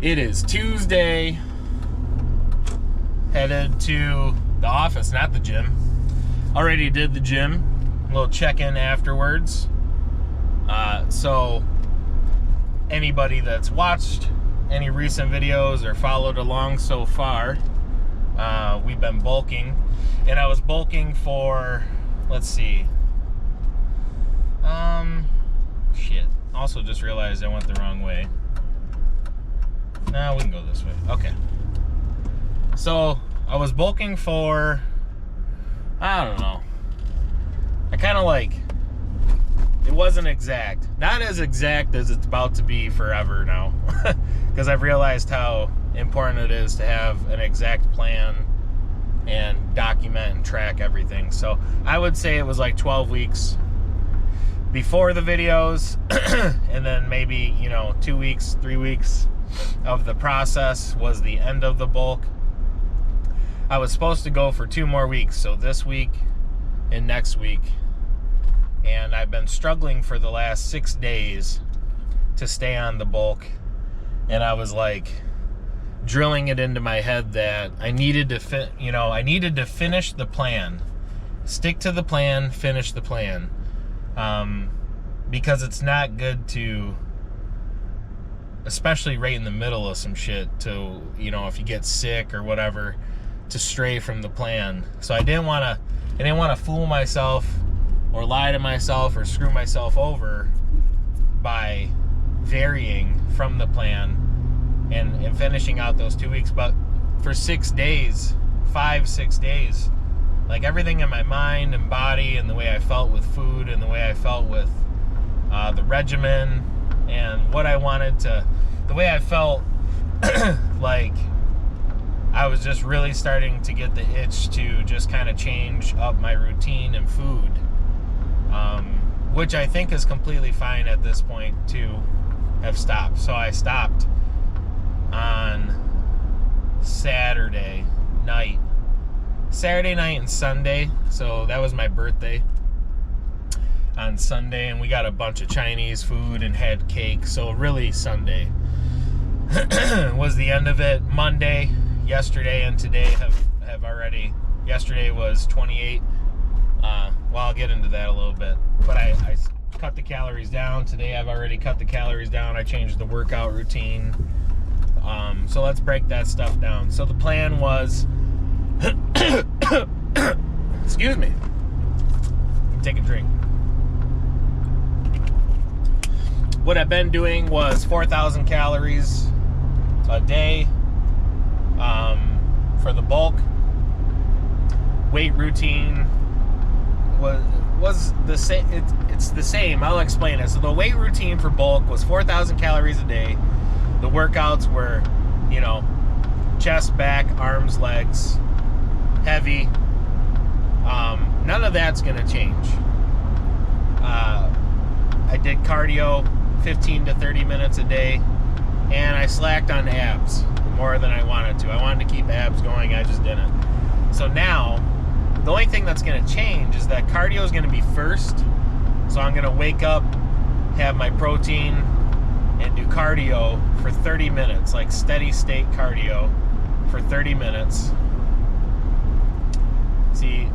It is Tuesday. Headed to the office, not the gym. Already did the gym. A little check-in afterwards. So anybody that's watched any recent videos or followed along so far, we've been bulking. And I was bulking for, let's see. Shit. Also just realized I went the wrong way. No, we can go this way. Okay. So, I was bulking for, I don't know. I kind of like, it wasn't exact. Not as exact as it's about to be forever now. Because I've realized how important it is to have an exact plan and document and track everything. So, I would say it was like 12 weeks before the videos. And then maybe, 2 weeks, 3 weeks of the process was the end of the bulk. I was supposed to go for 2 more weeks, so this week and next week, and I've been struggling for the last 6 days to stay on the bulk, and I was like drilling it into my head that I needed to I needed to finish the plan, stick to the plan, finish the plan, because it's not good to, especially right in the middle of some shit, to, if you get sick or whatever, to stray from the plan. So I didn't want to fool myself or lie to myself or screw myself over by varying from the plan and finishing out those 2 weeks. But for 6 days, 5-6 days, like everything in my mind and body and the way I felt with food and the way I felt with the regimen and what I wanted to, the way I felt like I was just really starting to get the itch to just kind of change up my routine and food, which I think is completely fine at this point to have stopped. So I stopped on Saturday night and Sunday. So that was my birthday on Sunday, and we got a bunch of Chinese food and had cake. So really Sunday was the end of it. Monday, yesterday, and today have already, yesterday was 28. Well, I'll get into that a little bit, but I cut the calories down. Today I've already cut the calories down. I changed the workout routine. So let's break that stuff down. So the plan was, excuse me, take a drink. What I've been doing was 4,000 calories a day for the bulk. Weight routine was the same. It's the same. I'll explain it. So the weight routine for bulk was 4,000 calories a day. The workouts were, chest, back, arms, legs, heavy. None of that's going to change. I did cardio 15 to 30 minutes a day, and I slacked on abs more than I wanted to. I wanted to keep abs going, I just didn't. So now, the only thing that's going to change is that cardio is going to be first. So I'm going to wake up, have my protein, and do cardio for 30 minutes, like steady state cardio for 30 minutes. See,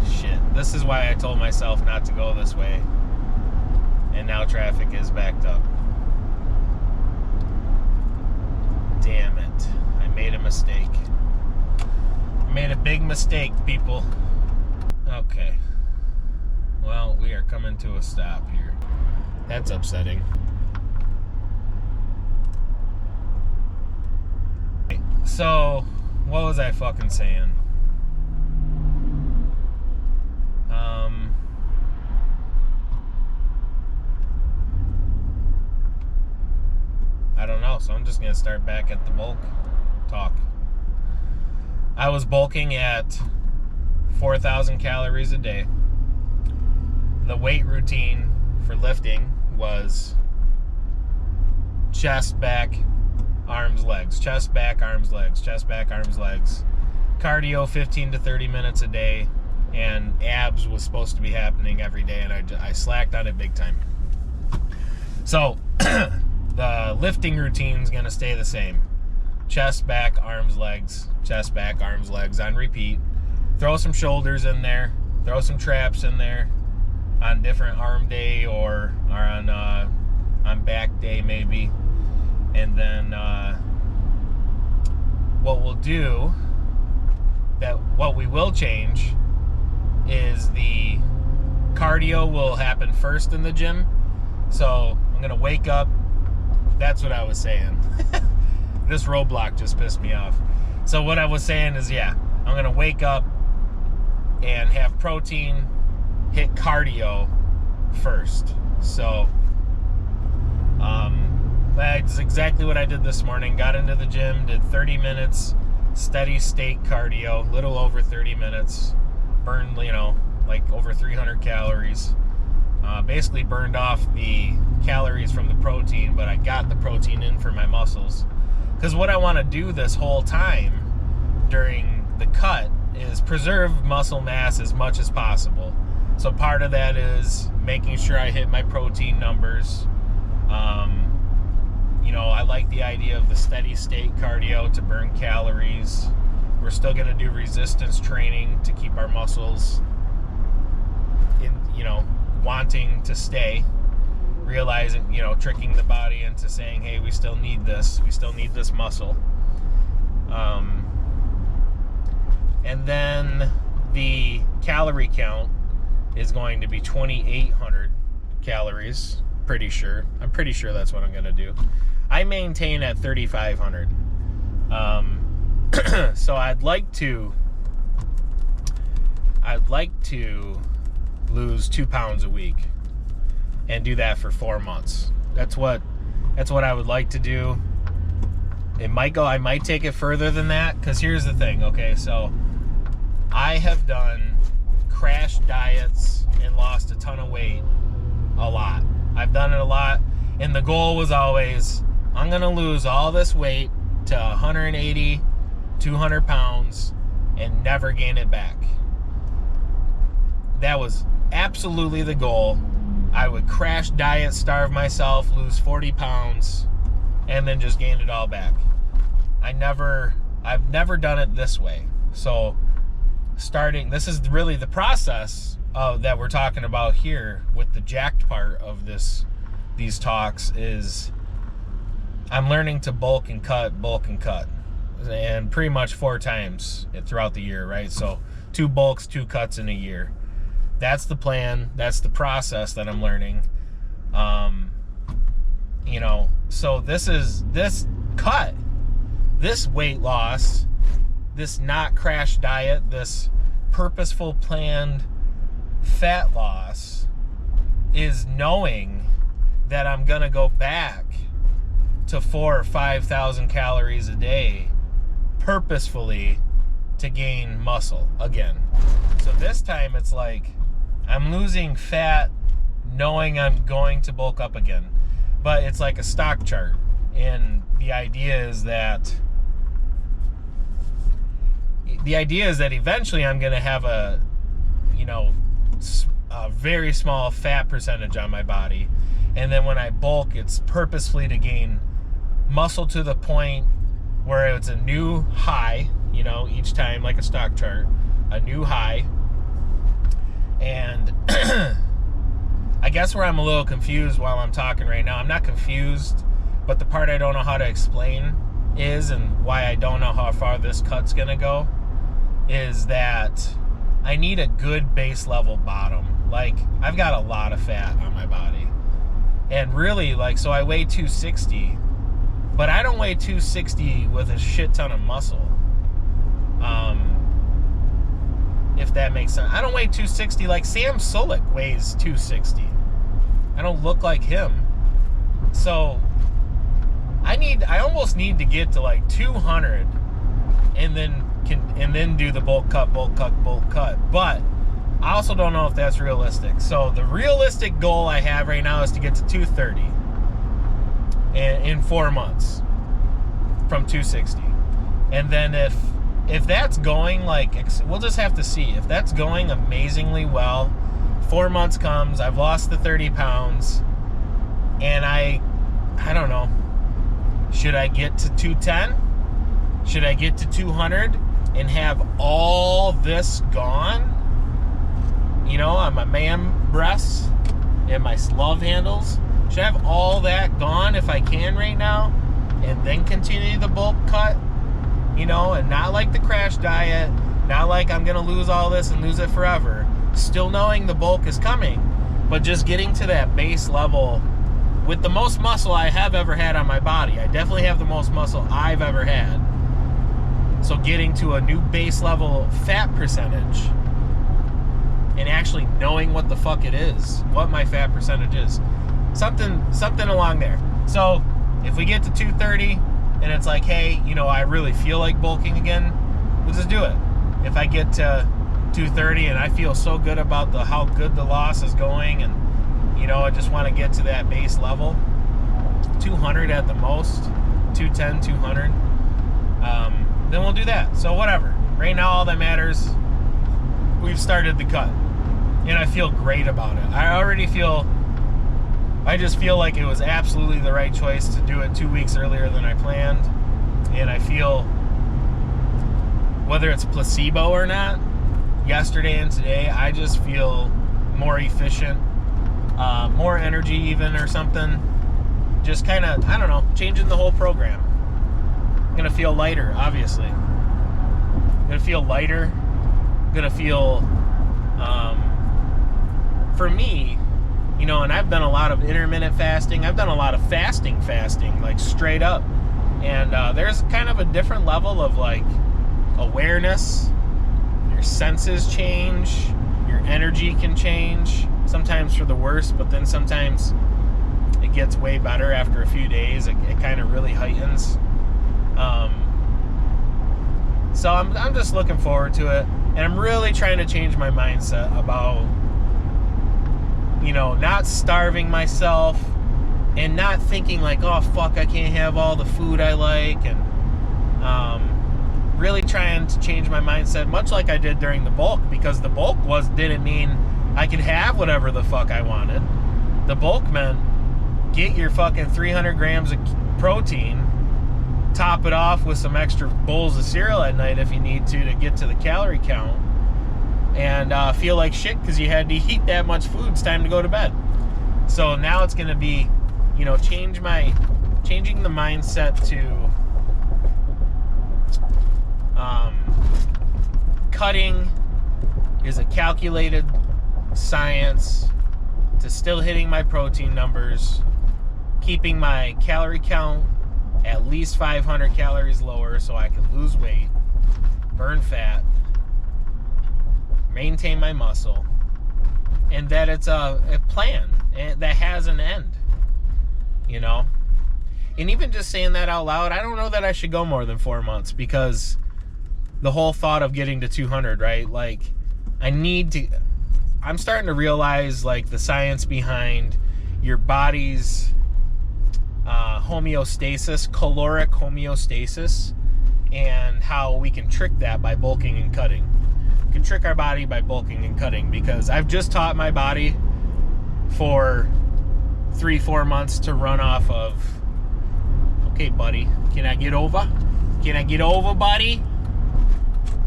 shit, this is why I told myself not to go this way. And now traffic is backed up. Damn it. I made a mistake. I made a big mistake, people. Okay. Well, we are coming to a stop here. That's upsetting. So, what was I fucking saying? I don't know, so I'm just going to start back at the bulk talk. I was bulking at 4,000 calories a day. The weight routine for lifting was chest, back, arms, legs. Chest, back, arms, legs. Chest, back, arms, legs. Cardio 15 to 30 minutes a day. And abs was supposed to be happening every day, and I slacked on it big time. So the lifting routine is going to stay the same. Chest, back, arms, legs, chest, back, arms, legs on repeat. Throw some shoulders in there. Throw some traps in there on different arm day or on back day maybe. And then what we will change is the cardio will happen first in the gym. So I'm going to wake up. That's what I was saying. This roadblock just pissed me off. So what I was saying is, yeah, I'm going to wake up and have protein, hit cardio first. So that's exactly what I did this morning. Got into the gym, did 30 minutes steady state cardio, little over 30 minutes. Burned, like over 300 calories. Basically burned off the calories from the protein, but I got the protein in for my muscles. Because what I want to do this whole time during the cut is preserve muscle mass as much as possible. So part of that is making sure I hit my protein numbers. I like the idea of the steady state cardio to burn calories. We're still going to do resistance training to keep our muscles wanting to stay, realizing, tricking the body into saying, hey, we still need this muscle. And then the calorie count is going to be 2,800 calories. I'm pretty sure that's what I'm going to do. I maintain at 3,500. So I'd like to lose 2 pounds a week and do that for 4 months. That's what I would like to do. I might take it further than that, because here's the thing, okay? So I have done crash diets and lost a ton of weight a lot. I've done it a lot, and the goal was always, I'm going to lose all this weight to 180, 200 pounds and never gain it back. That was absolutely the goal. I would crash diet, starve myself, lose 40 pounds, and then just gain it all back. I've never done it this way. So this is really the process that we're talking about here with the jacked part of these talks is I'm learning to bulk and cut, and pretty much 4 times throughout the year, right? So 2 bulks, 2 cuts in a year. That's the plan. That's the process that I'm learning. So this cut, this weight loss, this not crash diet, this purposeful planned fat loss is knowing that I'm going to go back to 4,000 or 5,000 calories a day purposefully to gain muscle again. So this time it's like I'm losing fat knowing I'm going to bulk up again. But it's like a stock chart. And the idea is that eventually I'm going to have a very small fat percentage on my body. And then when I bulk, it's purposefully to gain muscle to the point where it's a new high, each time, like a stock chart, a new high. And I guess where I'm a little confused while I'm talking right now, I'm not confused, but the part I don't know how to explain is, and why I don't know how far this cut's gonna go, is that I need a good base level bottom. Like, I've got a lot of fat on my body. And really, so I weigh 260, but I don't weigh 260 with a shit ton of muscle. If that makes sense. I don't weigh 260 like Sam Sulek weighs 260. I don't look like him. So I almost need to get to 200 and then do the bulk cut. But I also don't know if that's realistic. So the realistic goal I have right now is to get to 230 in 4 months from 260. And then if that's going, we'll just have to see. If that's going amazingly well, 4 months comes, I've lost the 30 pounds, and I I don't know. Should I get to 210? Should I get to 200 and have all this gone? You know, on my man breasts and my love handles. Should I have all that gone if I can right now and then continue the bulk cut? You know, and not like the crash diet, not like I'm going to lose all this and lose it forever. Still knowing the bulk is coming, but just getting to that base level with the most muscle I have ever had on my body. I definitely have the most muscle I've ever had. So getting to a new base level fat percentage and actually knowing what the fuck it is, what my fat percentage is. Something along there. So if we get to 230 and it's like, hey, you know, I really feel like bulking again, we'll just do it. If I get to 230 and I feel so good about how good the loss is going, and you know, I just want to get to that base level, 200 at the most, 210, 200, then we'll do that. So whatever. Right now, all that matters, we've started the cut. And I feel great about it. I just feel like it was absolutely the right choice to do it 2 weeks earlier than I planned. And I feel, whether it's placebo or not, yesterday and today, I just feel more efficient, more energy even or something. Just kind of, I don't know, changing the whole program. I'm going to feel lighter, obviously. I'm going to feel lighter. I'm going to feel... for me, you know, and I've done a lot of intermittent fasting. I've done a lot of fasting, like straight up. And there's kind of a different level of like awareness. Your senses change. Your energy can change. Sometimes for the worse, but then sometimes it gets way better after a few days. It kind of really heightens. So I'm just looking forward to it. And I'm really trying to change my mindset about, you know, not starving myself and not thinking like, oh, fuck, I can't have all the food I like. And really trying to change my mindset, much like I did during the bulk, because the bulk didn't mean I could have whatever the fuck I wanted. The bulk meant get your fucking 300 grams of protein, top it off with some extra bowls of cereal at night if you need to get to the calorie count, and feel like shit because you had to eat that much food. It's time to go to bed. So now it's going to be, you know, changing the mindset to cutting is a calculated science to still hitting my protein numbers, keeping my calorie count at least 500 calories lower so I can lose weight, burn fat, maintain my muscle, and that it's a plan that has an end, you know? And even just saying that out loud, I don't know that I should go more than 4 months, because the whole thought of getting to 200, right? Like, I'm starting to realize, like, the science behind your body's homeostasis, caloric homeostasis, and how we can trick that by bulking and cutting. We can trick our body by bulking and cutting, because I've just taught my body for 3-4 months to run off of, okay, buddy, can I get over? Can I get over, buddy?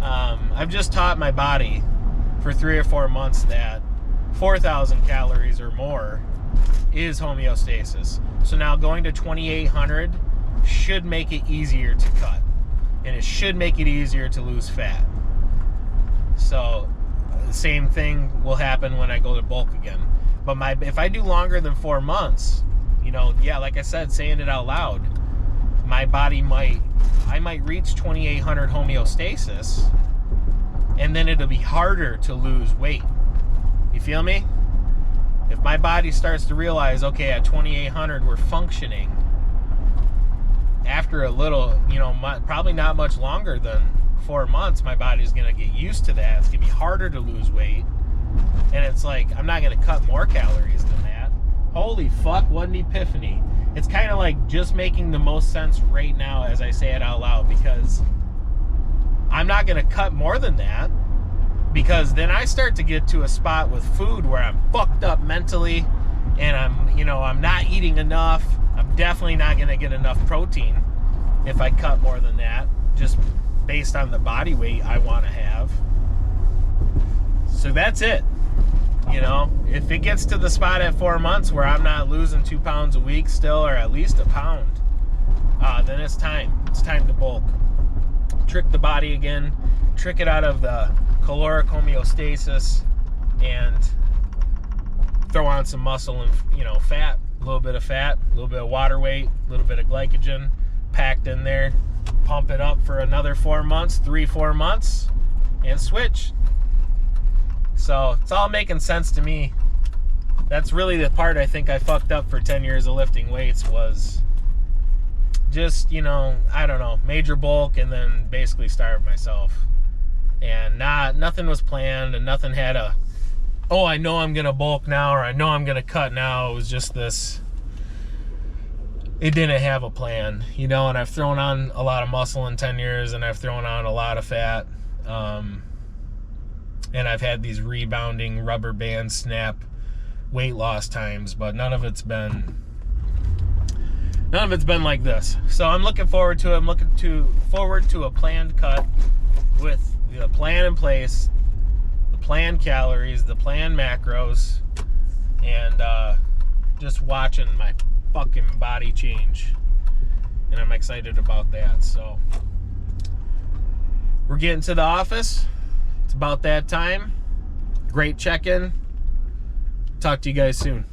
I've just taught my body for 3 or 4 months that 4,000 calories or more is homeostasis. So now going to 2,800 should make it easier to cut, and it should make it easier to lose fat. So the same thing will happen when I go to bulk again. But if I do longer than 4 months, you know, yeah, like I said, saying it out loud, my body I might reach 2,800 homeostasis, and then it'll be harder to lose weight. You feel me? If my body starts to realize, okay, at 2,800 we're functioning, after a little, you know, probably not much longer than 4 months, my body's going to get used to that. It's going to be harder to lose weight. And it's like, I'm not going to cut more calories than that. Holy fuck, what an epiphany. It's kind of like just making the most sense right now as I say it out loud, because I'm not going to cut more than that, because then I start to get to a spot with food where I'm fucked up mentally, and I'm not eating enough. I'm definitely not going to get enough protein if I cut more than that, just based on the body weight I want to have. So that's it. You know, if it gets to the spot at 4 months where I'm not losing 2 pounds a week still, or at least a pound, then it's time. It's time to bulk. Trick the body again, trick it out of the caloric homeostasis, and throw on some muscle and, you know, fat, a little bit of water weight, a little bit of glycogen packed in there. Pump it up for another 4 months, 3-4 months, and switch. So it's all making sense to me. That's really the part I think I fucked up for 10 years of lifting weights, was just, you know, I don't know, major bulk and then basically starve myself. And nothing was planned, and nothing had a, oh, I know I'm gonna bulk now, or I know I'm gonna cut now. It was just this, it didn't have a plan, you know. And I've thrown on a lot of muscle in 10 years, and I've thrown on a lot of fat, and I've had these rebounding rubber band snap weight loss times, but none of it's been like this. So I'm looking forward to it. I'm looking forward to a planned cut with the plan in place, the planned calories, the planned macros, and just watching my fucking body change. And I'm excited about that. So we're getting to the office. It's about that time. Great check-in. Talk to you guys soon.